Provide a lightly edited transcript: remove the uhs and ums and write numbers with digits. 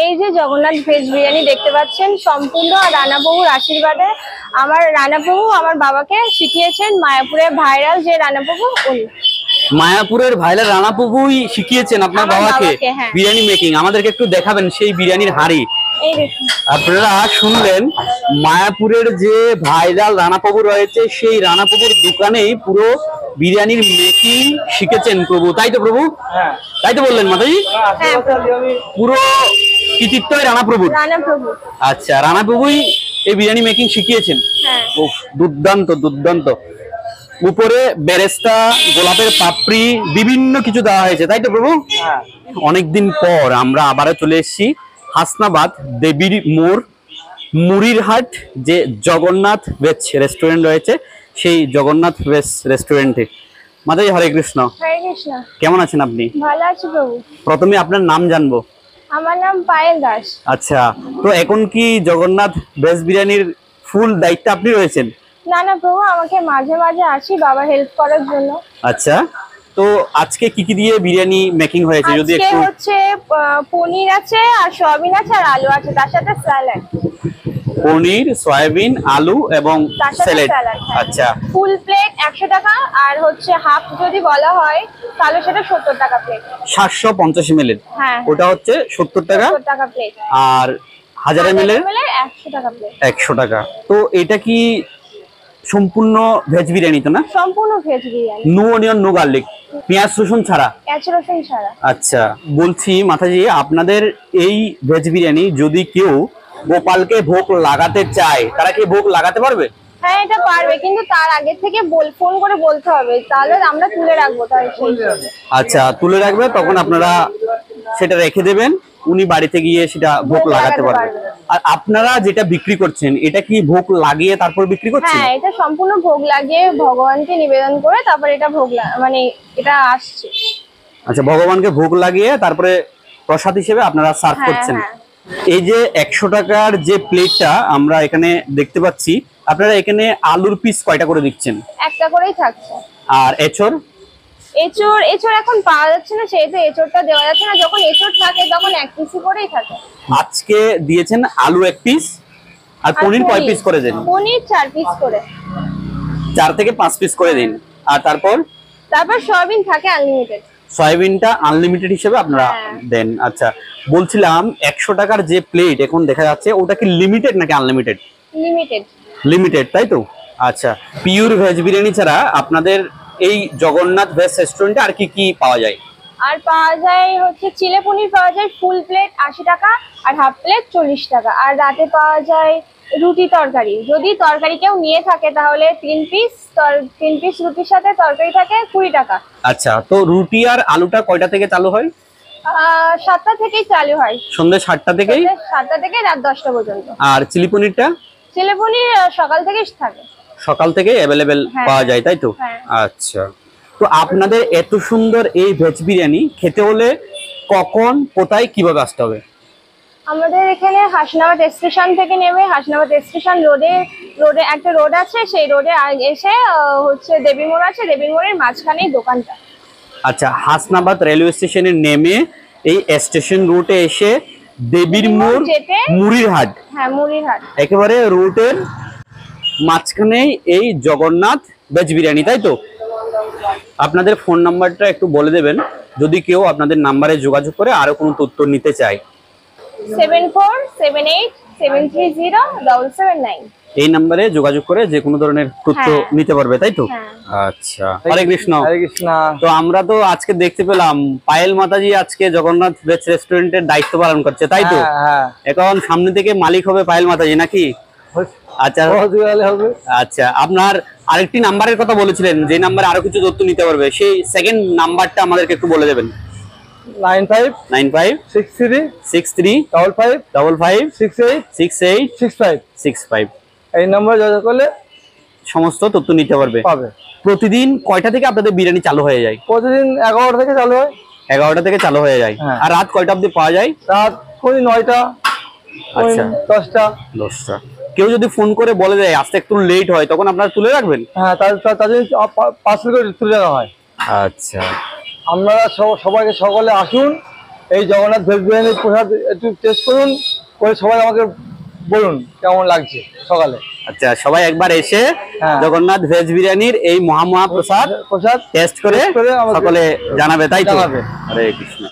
এই যে জগন্নাথ ভেজ বিরিয়ানি দেখতে পাচ্ছেন, সম্পূর্ণ রানাবাবুর আশীর্বাদে। আমার রানাবাবু আমার বাবাকে শিখিয়েছেন, মায়াপুরের ভাইরাল যে রানাবাবু উনি। মায়াপুরের ভাইরাল রানাবাবুই শিখিয়েছেন আপনার বাবাকে হ্যাঁ। বিরিয়ানি মেকিং। আমাদেরকে একটু দেখাবেন সেই বিরিয়ানির হাঁড়ি। এই দেখুন, আপনারা শুনলেন, মায়াপুরের যে ভাইরাল রানাবাবু রয়েছে সেই রানাবাবুর দোকানেই পুরো বিরিয়ানির মেকিং শিখেছেন প্রভু, তাই তো প্রভু? হ্যাঁ, তাই তো বললেন মাতাজি? হ্যাঁ পুরো কৃতিত্ব রানাপ্রভু। রানাবাবু। আচ্ছা, রানাবাবুই এই বিরিয়ানি মেকিং শিখিয়েছেন। হ্যাঁ, উফ, দুর্দান্ত দুর্দান্ত। উপরে বেরেস্তা, গোলাপের পাপড়ি, বিভিন্ন কিছু দেওয়া হয়েছে, তাই তো প্রভু? হ্যাঁ। অনেকদিন পর আমরা আবারও চলে এসেছি হাসনাবাদ দেবীর মোড় মুড়িরহাট যে জগন্নাথ ভেজ রেস্টুরেন্ট রয়েছে সেই জগন্নাথ ভেজ রেস্টুরেন্টে। মাতাজি হরে কৃষ্ণ। হরে কৃষ্ণ। কেমন আছেন আপনি? ভালো আছি প্রভু। প্রথমে আপনার নাম জানবো। আমার নাম পায়েল দাস। আচ্ছা, তো এখন কি জগন্নাথ ভেজ বিরিয়ানির ফুল দায়িত্ব আপনি রয়েছেন? না না প্রভু, আমাকে মাঝে মাঝে আসি বাবা হেল্প করার জন্য। আচ্ছা, তো আজকে কি কি দিয়ে বিরিয়ানি মেকিং হয়েছে যদি আজকে একটু? হচ্ছে পনির আছে আর সয়াবিন আছে আর আলু আছে, তার সাথে স্যালাড। পনির, সয়াবিন, আলু এবং তার সাথে স্যালাড। স্যালাড। আচ্ছা, ফুল প্লেট 100 টাকা, আর হচ্ছে হাফ যদি বলা হয় তাহলে সেটা 70 টাকা প্লেট। 750 ml হ্যাঁ, ওটা হচ্ছে 70 টাকা, 70 টাকা প্লেট। আর 1000 ml 100 টাকা প্লেট। 100 টাকা। তো এটা কি সম্পূর্ণ ভেজ বিরিয়ানি তো না? সম্পূর্ণ veg biryani, no onion no garlic, পেঁয়াজ রসুন ছাড়া? পেঁয়াজ রসুন ছাড়া। আচ্ছা, বলছি মাতাজি, আপনাদের এই ভেজ বিরিয়ানি যদি কেউ গোপালকে ভোগ লাগাতে চায় তারা কি ভোগ লাগাতে পারবে? হ্যাঁ, এটা পারবে, কিন্তু তার আগে থেকে ফোন করে বলতে হবে, তাহলে আমরা তুলে রাখবো। তাই আচ্ছা, তুলে রাখবে, তখন আপনারা সেটা রেখে দেবেন, উনি বাড়িতে গিয়ে সেটা ভোগ লাগাতে পারবে। আর আপনারা যেটা বিক্রি করছেন এটা কি ভোগ লাগিয়ে তারপর বিক্রি করছেন? হ্যাঁ, এটা সম্পূর্ণ ভোগ লাগিয়ে ভগবানকে নিবেদন করে তারপর এটা মানে এটা আসছে। আচ্ছা, ভগবানকে ভোগ লাগিয়ে তারপরে প্রসাদ হিসেবে আপনারা সার্ভ হ্যাঁ, করছেন। হ্যাঁ। এই যে 100 টাকার যে প্লেটটা আমরা এখানে দেখতে পাচ্ছি, আপনারা এখানে আলুর পিস কয়টা করে দিচ্ছেন? একটা করেই থাকছে। আর এঁচড়? এঁচড় এখন পাওয়া যাচ্ছে না, সেহেতু এঁচড়টা দেওয়া যাচ্ছে না। যখন এঁচড় থাকে তখন এক পিসই করেই থাকে। আজকে দিয়েছেন আলু 1 পিস, আর পনির কয় পিস করে দেন? পনির 4 পিস করে। 4 থেকে 5 পিস করে দিন। আর তারপর সয়াবিন থাকে আনলিমিটেড। সয়াবিনটা আনলিমিটেড হিসেবে আপনারা দেন। আচ্ছা, বলছিলাম 100 টাকার যে প্লেট এখন দেখা যাচ্ছে ওটা কি লিমিটেড নাকি আনলিমিটেড? লিমিটেড। লিমিটেড, তাই তো? আচ্ছা, পিওর ভেজ বিরিয়ানি ছাড়া আপনাদের এই জগন্নাথ ভেজ রেস্টুরেন্টে আর কি কি পাওয়া যায়? আর পাওয়া যায় হচ্ছে চিলে পনির পাওয়া যায় ফুল প্লেট 80 টাকা, আর হাফ প্লেট 40 টাকা। আর রাতে পাওয়া যায় রুটি তরকারি, যদি তরকারি কেউ নিয়ে থাকে তাহলে 3 পিস রুটির সাথে তরকারি থাকে 20 টাকা। আচ্ছা, তো রুটি আর আলুটা কয়টা থেকে চালু হয়? 7টা থেকেই চালু হয়, সন্ধ্যে 7টা থেকেই। 7টা থেকে রাত 10টা পর্যন্ত। আর চিলি পনিরটা? চিলি পনির সকাল থেকেই থাকে। সকাল থেকে অ্যাভেলেবেল পাওয়া যায়, তাই তো? আচ্ছা, তো আপনাদের এত সুন্দর এই ভেজ বিরিয়ানি খেতে হলে কখন, কোথায়, কিভাবে আসতে হবে? আমাদের এখানে হাসনাবাদ স্টেশন থেকে নেমে হাসনাবাদ স্টেশন রোডে একটা রোড আছে, সেই রোডে এসে হচ্ছে দেবী মোড় আছে, দেবী মোড়ের মাঝখানেই দোকানটা। আচ্ছা, হাসনাবাদ রেলওয়ে স্টেশনে নেমে এই স্টেশন রুটে এসে দেবীর মোড় মুড়িরহাট। হ্যাঁ, মুড়িরহাট একেবারে রুটের মাঝখানেই এই জগন্নাথ ভেজ বিরিয়ানি, তাই তো? আপনাদের ফোন নাম্বারটা একটু বলে দেবেন যদি কেউ আপনাদের নাম্বারে যোগাযোগ করে আরো কোনো তথ্য নিতে চায়। 7478730779। এই নাম্বারে যোগাযোগ করে যে কোনো ধরনের তথ্য নিতে পারবে, তাই তো? আচ্ছা, হরে কৃষ্ণ। হরে কৃষ্ণ। তো আমরা তো আজকে দেখতে পেলাম পায়েল মাতাজি আজকে জগন্নাথ ভেজ রেস্টুরেন্টের দায়িত্ব পালন করছে, তাই তো? এখন সামনে থেকে মালিক হবে পায়েল মাতাজি নাকি? আচ্ছা আচ্ছা, আপনার আরেকটি নাম্বারের কথা বলেছিলেন যে নাম্বারে আরো কিছু তথ্য নিতে পারবে, সেই সেকেন্ড নাম্বারটা আমাদেরকে একটু বলে দেবেন। 956355556865 এই নাম্বার যোগাযোগ করলে সমস্ত তথ্য নিতে পারবে। প্রতিদিন কয়টা থেকে আপনাদের বিরিয়ানি চালু হয়ে যায়? প্রতিদিন 11টা থেকে চালু হয়। 11টা থেকে চালু হয়ে যায়। আর রাত কয়টা অবধি পাওয়া যায়? রাত 9টা। আচ্ছা, 10টা। কেউ যদি ফোন করে বলে দেয় আসতে একটু লেট হয়, তখন আপনারা তুলে রাখবেন? হ্যাঁ, তাদের পার্সেল করে তুলে রাখা হয়। আচ্ছা, আপনারা সবাইকে সকলে আসুন, এই জগন্নাথ ভেজ বিরিয়ানির প্রসাদ একটু টেস্ট করুন, করে সবাই আমাকে বলুন কেমন লাগছে সকালে। আচ্ছা, সবাই একবার এসে জগন্নাথ ভেজ বিরিয়ানির এই মহাপ্রসাদ টেস্ট করে সকলে জানাবে, তাই তো? জানাবে। হরে কৃষ্ণ।